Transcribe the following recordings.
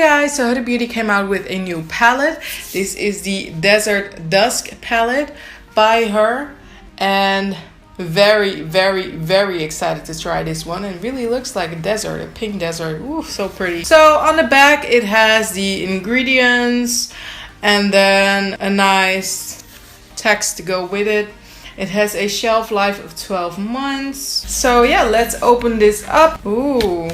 guys, so Huda Beauty came out with a new palette. This is the Desert Dusk palette by her, and very excited to try this one. It really looks like a desert, a pink desert. Ooh, so pretty. So on the back it has the ingredients and then a nice text to go with it. It has a shelf life of 12 months. So yeah, let's open this up. Ooh.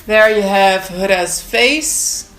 There you have Huda's face.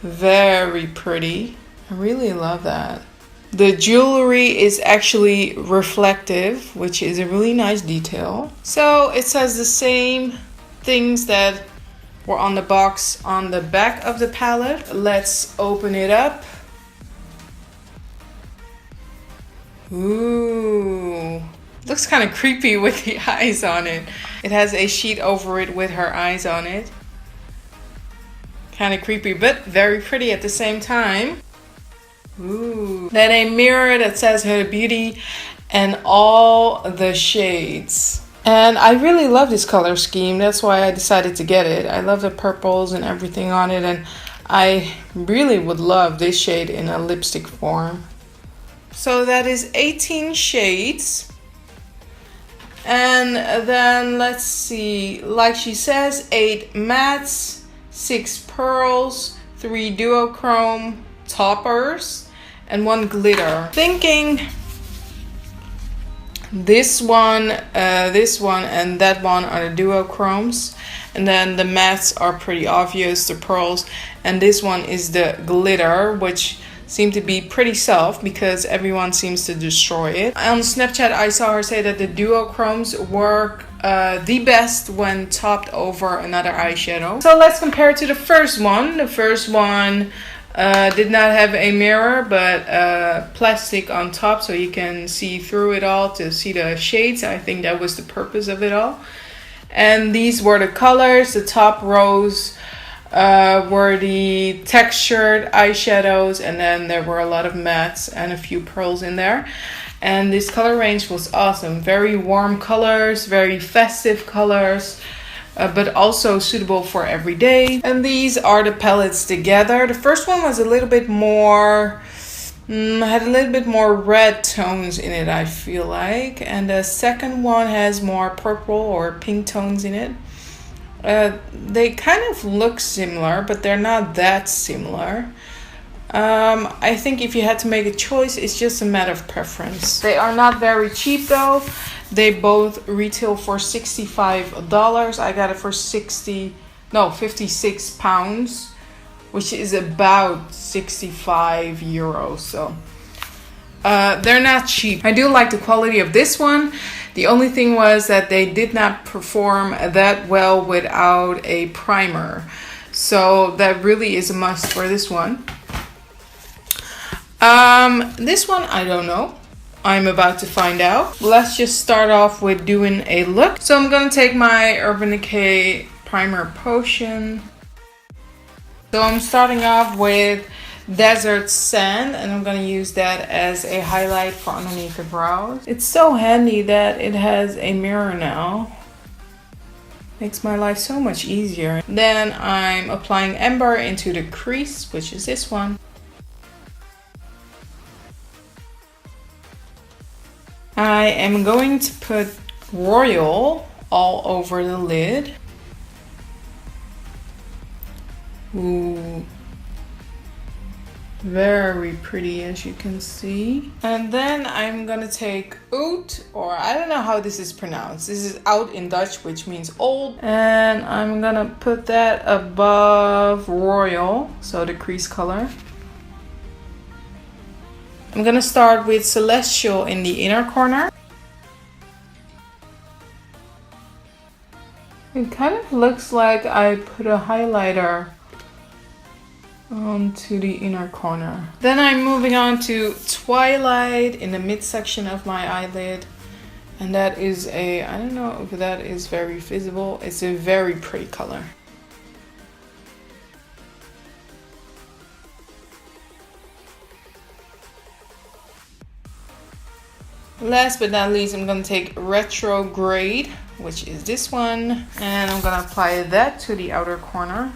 Very pretty. I really love that. The jewelry is actually reflective, which is a really nice detail. So it says the same things that were on the box on the back of the palette. Let's open it up. Ooh. Looks kind of creepy with the eyes on it. It has a sheet over it with her eyes on it. Kind of creepy, but very pretty at the same time. Ooh. Then a mirror that says Huda Beauty and all the shades. And I really love this color scheme. That's why I decided to get it. I love the purples and everything on it. And I really would love this shade in a lipstick form. So that is 18 shades. And then let's see, like she says, 8 mattes, 6 pearls, 3 duochrome toppers, and 1 glitter. Thinking this one, and that one are the duochromes, and then the mattes are pretty obvious, the pearls, and this one is the glitter, which seem to be pretty soft because everyone seems to destroy it. On Snapchat I saw her say that the duochromes work the best when topped over another eyeshadow. So let's compare it to the first one. The first one did not have a mirror, but plastic on top so you can see through it all to see the shades. I think that was the purpose of it all. And these were the colors. The top rows were the textured eyeshadows, and then there were a lot of mattes and a few pearls in there. And this color range was awesome. Very warm colors, very festive colors, but also suitable for every day. And these are the palettes together. The first one was a little bit more, had a little bit more red tones in it, I feel like. And the second one has more purple or pink tones in it. They kind of look similar, but they're not that similar. I think if you had to make a choice, it's just a matter of preference. They are not very cheap though. They both retail for $65. I got it for 56 pounds, which is about 65 euros. So they're not cheap. I do like the quality of this one. The only thing was that they did not perform that well without a primer. So that really is a must for this one. This one, I don't know. I'm about to find out. Let's just start off with doing a look. So I'm going to take my Urban Decay Primer Potion. So I'm starting off with Desert Sand, and I'm going to use that as a highlight for underneath the brows. It's so handy that it has a mirror now. Makes my life so much easier. Then I'm applying Amber into the crease, which is this one. I am going to put Royal all over the lid. Ooh. Very pretty, as you can see. And then I'm gonna take Oud, or I don't know how this is pronounced. This is Oud in Dutch, which means old. And I'm gonna put that above Royal, so the crease color. I'm gonna start with Celestial in the inner corner. It kind of looks like I put a highlighter onto the inner corner. Then I'm moving on to Twilight in the midsection of my eyelid. And that is a, I don't know if that is very visible. It's a very pretty color. Last but not least, I'm going to take Retrograde, which is this one. And I'm gonna apply that to the outer corner.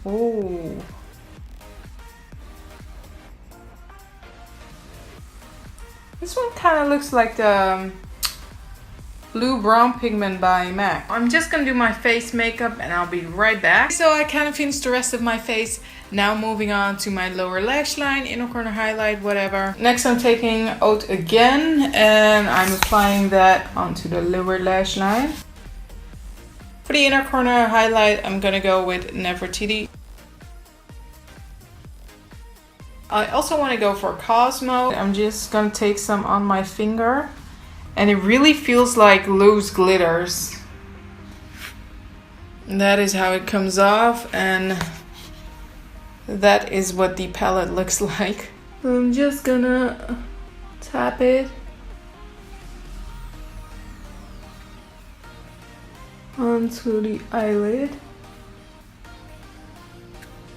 Oh. This one kind of looks like the Blue Brown Pigment by MAC. I'm just gonna do my face makeup and I'll be right back. So I kind of finished the rest of my face. Now moving on to my lower lash line, inner corner highlight, whatever. Next I'm taking Oat again and I'm applying that onto the lower lash line. For the inner corner highlight, I'm gonna go with Nefertiti. I also want to go for Cosmo. I'm just gonna take some on my finger. And it really feels like loose glitters. And that is how it comes off, and that is what the palette looks like. I'm just gonna tap it onto the eyelid.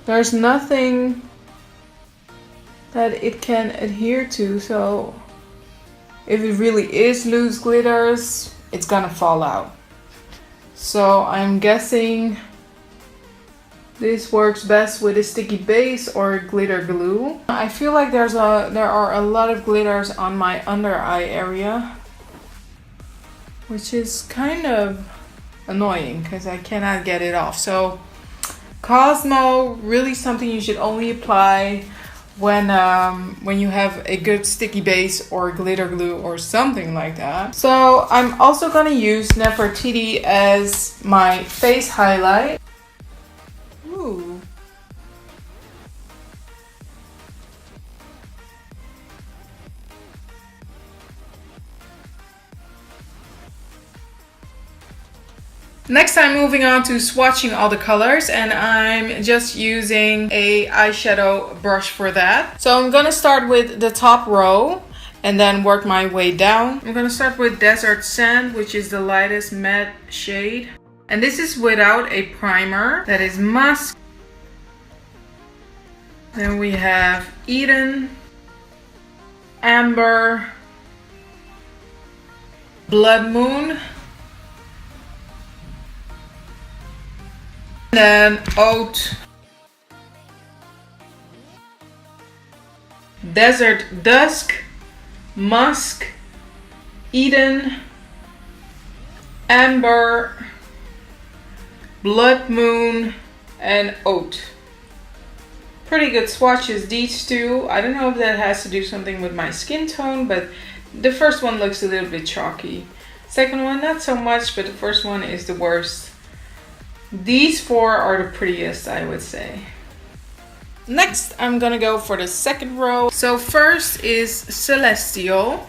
There's nothing that it can adhere to, so if it really is loose glitters, it's gonna fall out. So I'm guessing this works best with a sticky base or glitter glue. I feel like there are a lot of glitters on my under eye area, which is kind of annoying because I cannot get it off. So Cosmo, really something you should only apply when you have a good sticky base or glitter glue or something like that. So I'm also gonna use Nefertiti as my face highlight. Ooh. Next I'm moving on to swatching all the colors, and I'm just using a eyeshadow brush for that. So I'm gonna start with the top row and then work my way down. I'm gonna start with Desert Sand, which is the lightest matte shade. And this is without a primer, that is Musk. Then we have Eden, Amber, Blood Moon, then Oat, Desert Dusk, Musk, Eden, Amber, Blood Moon, and Oat. Pretty good swatches, these two. I don't know if that has to do something with my skin tone, but the first one looks a little bit chalky. Second one, not so much, but the first one is the worst. These four are the prettiest, I would say. Next, I'm gonna go for the second row. So first is Celestial.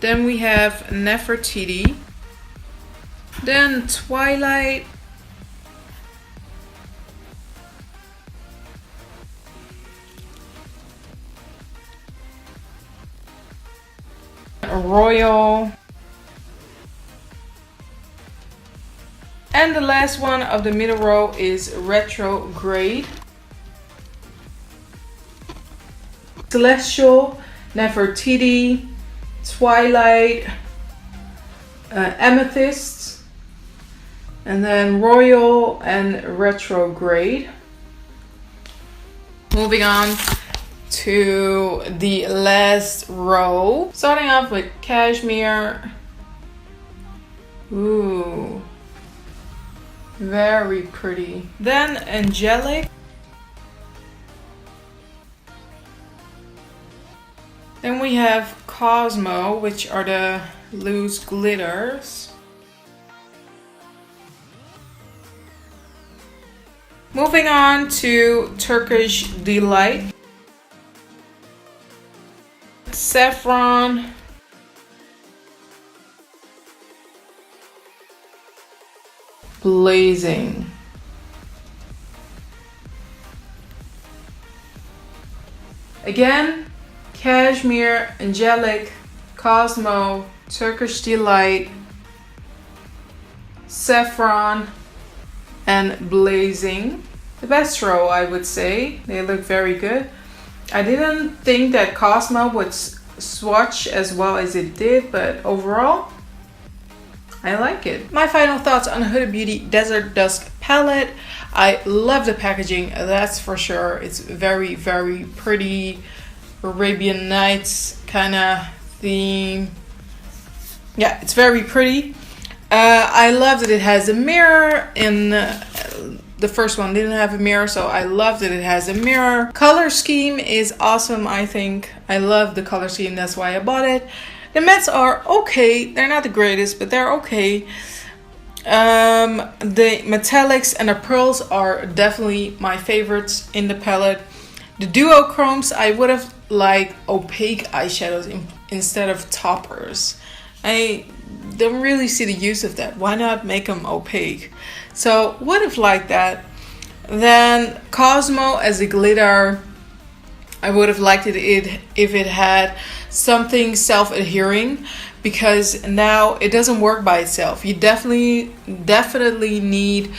Then we have Nefertiti. Then Twilight. Royal. And the last one of the middle row is Retrograde. Celestial, Nefertiti, Twilight, Amethyst, and then Royal and Retrograde. Moving on to the last row. Starting off with Cashmere. Ooh. Very pretty. Then Angelic. Then we have Cosmo, which are the loose glitters. Moving on to Turkish Delight. Saffron. Blazing. Again, Cashmere, Angelic, Cosmo, Turkish Delight, Saffron, and Blazing. The best row, I would say. They look very good. I didn't think that Cosmo swatch as well as it did, but overall I like it. My final thoughts on Huda Beauty Desert Dusk palette. I love the packaging, that's for sure. It's very, very pretty Arabian Nights kind of theme. Yeah, it's very pretty. I love that it has a mirror. In the first one didn't have a mirror, so I love that it has a mirror. Color scheme is awesome, I think. I love the color scheme, that's why I bought it. The mattes are okay. They're not the greatest, but they're okay. The metallics and the pearls are definitely my favorites in the palette. The duochromes, I would have liked opaque eyeshadows instead of toppers. I don't really see the use of that. Why not make them opaque? So would have liked that. Then Cosmo as a glitter, I would have liked it if it had something self-adhering, because now it doesn't work by itself. You definitely need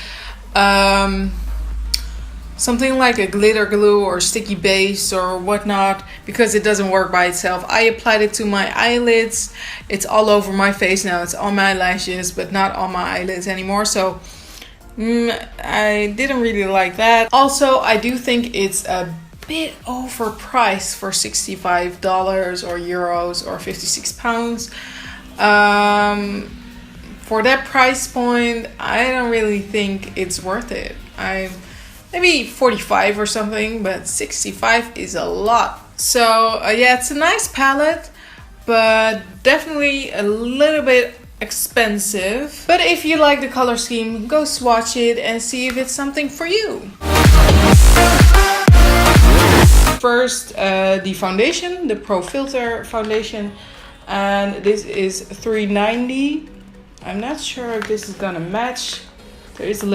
something like a glitter glue or sticky base or whatnot, because it doesn't work by itself. I applied it to my eyelids. It's all over my face now. It's on my lashes, but not on my eyelids anymore. So I didn't really like that. Also, I do think it's a bit overpriced for $65 or euros or 56 pounds. For that price point, I don't really think it's worth it. Maybe 45 or something, but 65 is a lot. So yeah, it's a nice palette, but definitely a little bit expensive. But if you like the color scheme, go swatch it and see if it's something for you. First, the foundation, the Pro Filter foundation, and this is $3.90. I'm not sure if this is gonna match. There is a little